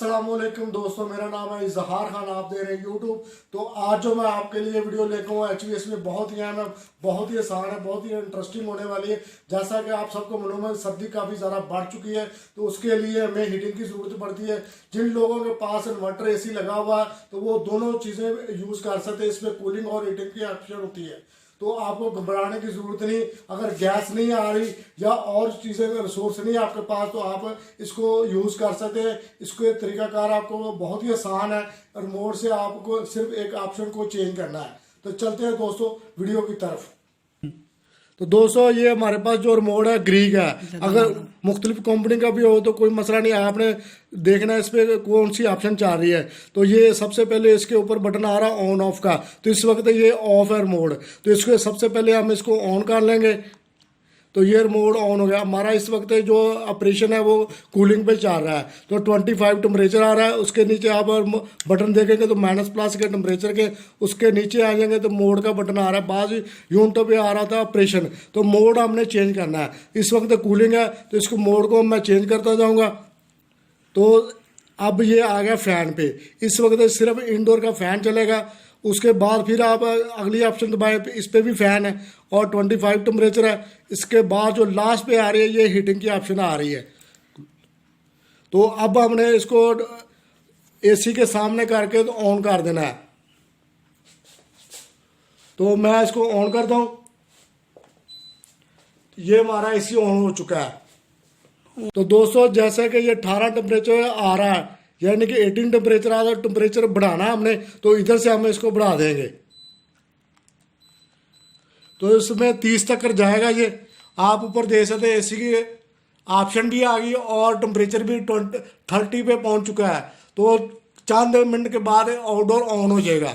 अस्सलामुअलैकुम दोस्तों, मेरा नाम है इजहार खान। आप दे रहे हैं यूट्यूब। तो आज जो मैं आपके लिए वीडियो लेकर हूँ HVS में बहुत ही बहुत ही आसान है, बहुत ही इंटरेस्टिंग होने वाली है। जैसा कि आप सबको मालूम है, सर्दी काफ़ी ज़्यादा बढ़ चुकी है, तो उसके लिए हमें हीटिंग की ज़रूरत पड़ती है। जिन लोगों के पास इन्वर्टर AC लगा हुआ है तो वो दोनों चीज़ें यूज़ कर सकते हैं। इसमें कूलिंग और हीटिंग की ऑप्शन होती है, तो आपको घबराने की जरूरत नहीं। अगर गैस नहीं आ रही या और चीज़ें रिसोर्स नहीं है आपके पास, तो आप इसको यूज़ कर सकते हैं। इसको तरीकाकार आपको बहुत ही आसान है। रिमोट से आपको सिर्फ एक ऑप्शन को चेंज करना है। तो चलते हैं दोस्तों वीडियो की तरफ। तो दोस्तों, ये हमारे पास जो रिमोट है ग्रीक है। अगर मुख्तलिफ कंपनी का भी हो तो कोई मसला नहीं, आपने देखना है इस पर कौन सी ऑप्शन चाह रही है। तो ये सबसे पहले इसके ऊपर बटन आ रहा है ऑन ऑफ का, तो इस वक्त ये ऑफ है रिमोट। तो इसको सबसे पहले हम इसको ऑन कर लेंगे। तो ये रिमोट ऑन हो गया हमारा। इस वक्त जो ऑपरेशन है वो कूलिंग पे चल रहा है, तो 25 टेम्परेचर आ रहा है। उसके नीचे आप बटन देखेंगे तो -+ के टेम्परेचर के उसके नीचे आ जाएंगे तो मोड का बटन आ रहा है। बाज यूनिटों पे आ रहा था ऑपरेशन, तो मोड हमने चेंज करना है। इस वक्त कूलिंग है तो इसको मोड को मैं चेंज करता जाऊँगा। तो अब ये आ गया फ़ैन पे। इस वक्त सिर्फ इंडोर का फ़ैन चलेगा। उसके बाद फिर आप अगली ऑप्शन दबाएं, इस पर भी फ़ैन है और 25 टेम्परेचर है। इसके बाद जो लास्ट पे आ रही है ये हीटिंग की ऑप्शन आ रही है। तो अब हमने इसको AC के सामने करके तो ऑन कर देना है। तो मैं इसको ऑन करता हूँ। ये हमारा AC ऑन हो चुका है। तो दोस्तों, जैसे कि ये 18 टेम्परेचर आ रहा है, यानी कि 18 टेम्परेचर आ रहा है, टेम्परेचर बढ़ाना है हमने, तो इधर से हम इसको बढ़ा देंगे। तो इसमें 30 तक कर जाएगा। ये आप ऊपर देख सकते हैं AC की ऑप्शन भी आ गई और टेम्परेचर भी 30 पे पहुंच चुका है। तो चंद मिनट के बाद आउटडोर ऑन हो जाएगा।